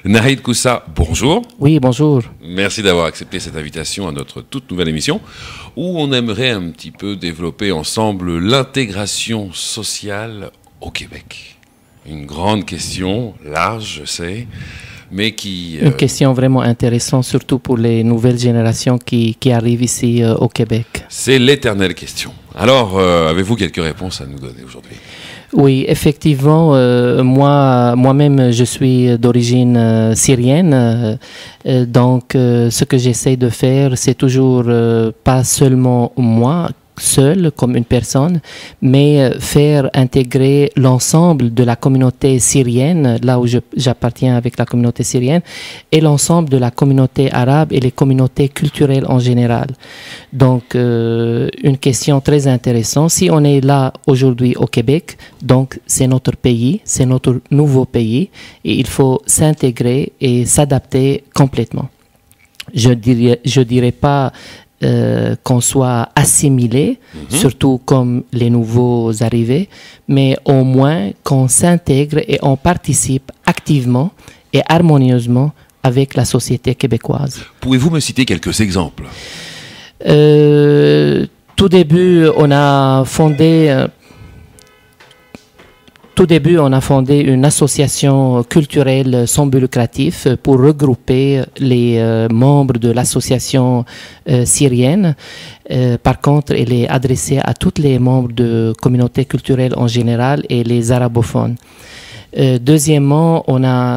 Nahid Koussa, bonjour. Oui, bonjour. Merci d'avoir accepté cette invitation à notre toute nouvelle émission où on aimerait un petit peu développer ensemble l'intégration sociale au Québec. Une grande question, large, je sais, mais qui... Une question vraiment intéressante, surtout pour les nouvelles générations qui arrivent ici au Québec. C'est l'éternelle question. Alors, avez-vous quelques réponses à nous donner aujourd'hui ? Oui, effectivement, moi-même, je suis d'origine syrienne. Donc, ce que j'essaie de faire, c'est toujours pas seulement moi, seul comme une personne, mais faire intégrer l'ensemble de la communauté syrienne, là où j'appartiens avec la communauté syrienne, et l'ensemble de la communauté arabe et les communautés culturelles en général. Donc, une question très intéressante. Si on est là aujourd'hui au Québec, donc c'est notre pays, c'est notre nouveau pays, et il faut s'intégrer et s'adapter complètement. Je dirais pas qu'on soit assimilé, surtout comme les nouveaux arrivés, mais au moins qu'on s'intègre et on participe activement et harmonieusement avec la société québécoise. Pouvez-vous me citer quelques exemples ? Tout début, on a fondé une association culturelle sans but lucratif pour regrouper les membres de l'association syrienne. Par contre, elle est adressée à tous les membres de communautés culturelles en général et les arabophones. Deuxièmement,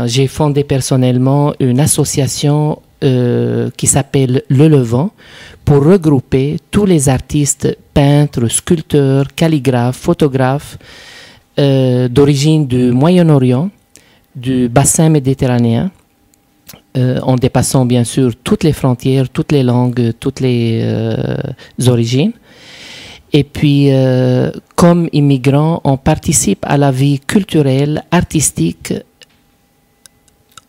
j'ai fondé personnellement une association qui s'appelle Le Levant pour regrouper tous les artistes, peintres, sculpteurs, calligraphes, photographes, d'origine du Moyen-Orient, du bassin méditerranéen, en dépassant bien sûr toutes les frontières, toutes les langues, toutes les origines. Et puis, comme immigrants, on participe à la vie culturelle, artistique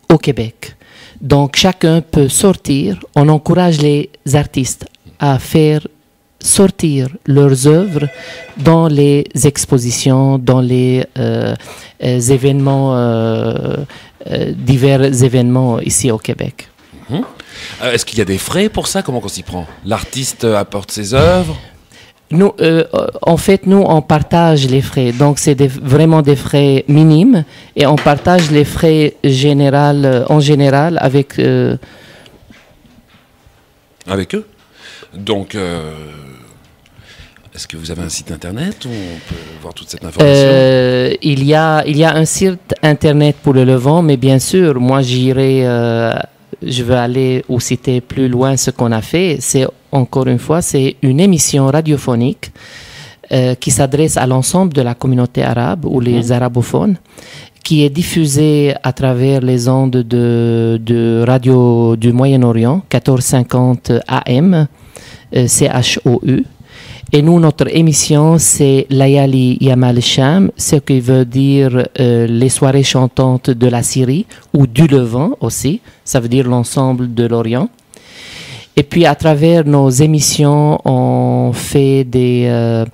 au Québec. Donc, chacun peut sortir. On encourage les artistes à faire sortir leurs œuvres dans les expositions, dans les événements, divers événements ici au Québec. Est-ce qu'il y a des frais pour ça ? Comment on s'y prend ? L'artiste apporte ses œuvres ? Nous, en fait, nous, on partage les frais. Donc, c'est vraiment des frais minimes et on partage les frais en général avec... Avec eux ? Donc, est-ce que vous avez un site internet où on peut voir toute cette information ? Il y a un site internet pour le Levant, mais bien sûr, moi je veux aller ou citer plus loin ce qu'on a fait. Encore une fois, c'est une émission radiophonique qui s'adresse à l'ensemble de la communauté arabe ou les arabophones, qui est diffusée à travers les ondes de radio du Moyen-Orient, 1450 AM, CHOU. Et nous, notre émission, c'est Layali Yamal Sham, ce qui veut dire les soirées chantantes de la Syrie ou du Levant aussi, ça veut dire l'ensemble de l'Orient. Et puis, à travers nos émissions, on fait des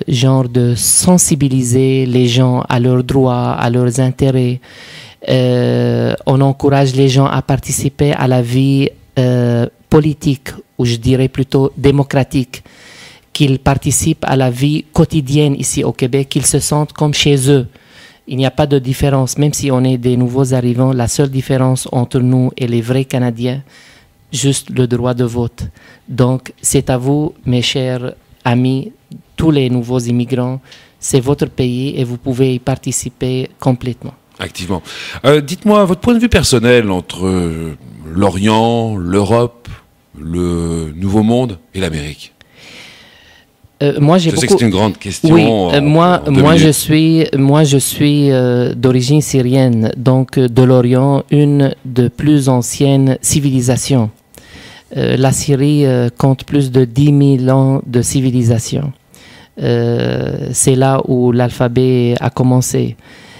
genres de sensibiliser les gens à leurs droits, à leurs intérêts. On encourage les gens à participer à la vie politique, ou je dirais plutôt démocratique, qu'ils participent à la vie quotidienne ici au Québec, qu'ils se sentent comme chez eux. Il n'y a pas de différence, même si on est des nouveaux arrivants, la seule différence entre nous et les vrais Canadiens, juste le droit de vote. Donc, c'est à vous, mes chers amis, tous les nouveaux immigrants, c'est votre pays et vous pouvez y participer complètement. Activement. Dites-moi, votre point de vue personnel entre l'Orient, l'Europe, le Nouveau Monde et l'Amérique. Je sais que c'est une grande question. Oui, moi je suis d'origine syrienne, donc de l'Orient, une des plus anciennes civilisations. La Syrie compte plus de 10 000 ans de civilisation. C'est là où l'alphabet a commencé.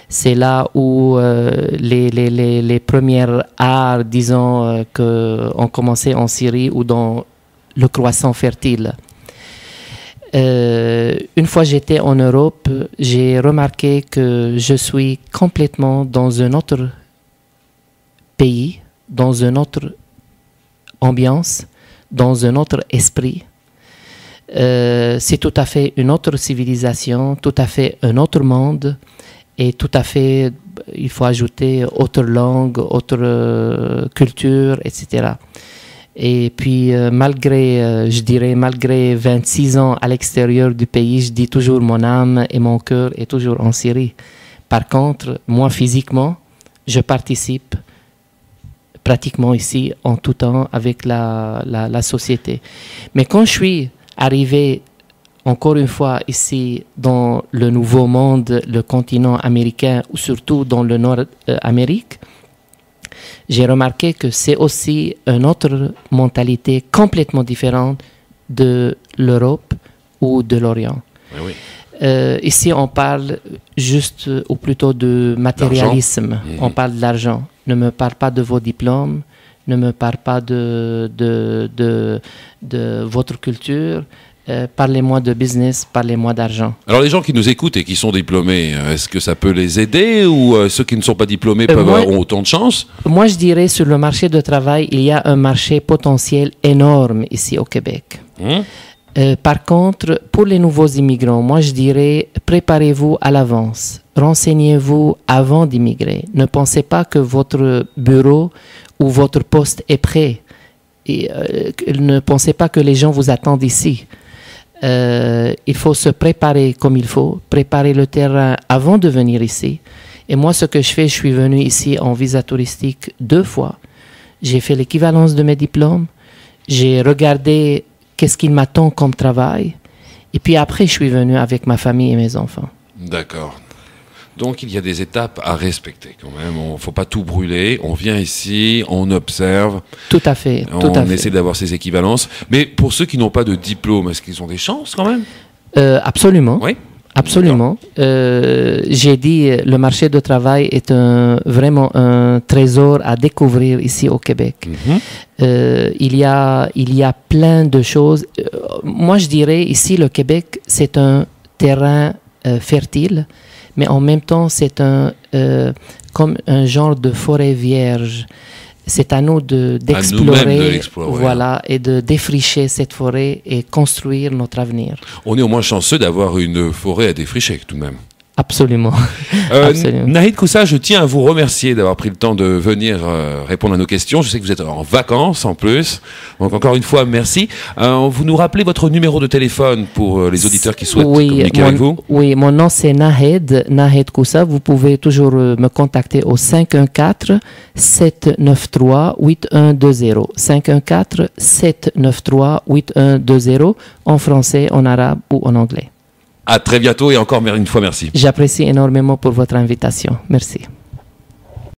C'est là où les premières arts, disons, ont commencé en Syrie ou dans le croissant fertile. Une fois j'étais en Europe, j'ai remarqué que je suis complètement dans un autre pays, dans une autre ambiance, dans un autre esprit. C'est tout à fait une autre civilisation, tout à fait un autre monde, et tout à fait, il faut ajouter autre langue, autre culture, etc. Et puis, je dirais, malgré 26 ans à l'extérieur du pays, je dis toujours mon âme et mon cœur est toujours en Syrie. Par contre, moi, physiquement, je participe pratiquement ici en tout temps avec la société. Mais quand je suis arrivé encore une fois ici dans le nouveau monde, le continent américain ou surtout dans le Nord-Amérique, j'ai remarqué que c'est aussi une autre mentalité complètement différente de l'Europe ou de l'Orient. Oui. Ici, on parle juste, ou plutôt de matérialisme. On parle de l'argent. Ne me parle pas de vos diplômes, ne me parle pas de votre culture. Parlez-moi de business, parlez-moi d'argent. Alors les gens qui nous écoutent et qui sont diplômés, est-ce que ça peut les aider ou ceux qui ne sont pas diplômés ont autant de chance? Moi, je dirais sur le marché du travail, il y a un marché potentiel énorme ici au Québec. Par contre, pour les nouveaux immigrants, moi je dirais préparez-vous à l'avance, renseignez-vous avant d'immigrer. Ne pensez pas que votre bureau ou votre poste est prêt. Et, ne pensez pas que les gens vous attendent ici. Il faut se préparer comme il faut, préparer le terrain avant de venir ici. Et moi, ce que je fais, je suis venu ici en visa touristique 2 fois. J'ai fait l'équivalence de mes diplômes. J'ai regardé qu'est-ce qu'il m'attend comme travail. Et puis après, je suis venu avec ma famille et mes enfants. D'accord. Donc, il y a des étapes à respecter quand même. Il ne faut pas tout brûler. On vient ici, on observe. Tout à fait. On essaie d'avoir ces équivalences. Mais pour ceux qui n'ont pas de diplôme, est-ce qu'ils ont des chances quand même? Absolument. Oui. Absolument. J'ai dit, le marché du travail est vraiment un trésor à découvrir ici au Québec. Il y a plein de choses. Moi, je dirais ici, le Québec, c'est un terrain fertile, mais en même temps, c'est comme un genre de forêt vierge. C'est à nous d'explorer, voilà, et de défricher cette forêt et construire notre avenir. On est au moins chanceux d'avoir une forêt à défricher tout de même. Absolument. Absolument. Nahid Koussa, je tiens à vous remercier d'avoir pris le temps de venir répondre à nos questions. Je sais que vous êtes en vacances en plus. Donc encore une fois, merci. Vous nous rappelez votre numéro de téléphone pour les auditeurs qui souhaitent communiquer avec vous? Oui, mon nom c'est Nahid Koussa. Vous pouvez toujours me contacter au 514-793-8120. 514-793-8120 en français, en arabe ou en anglais. À très bientôt et encore une fois merci. J'apprécie énormément pour votre invitation. Merci.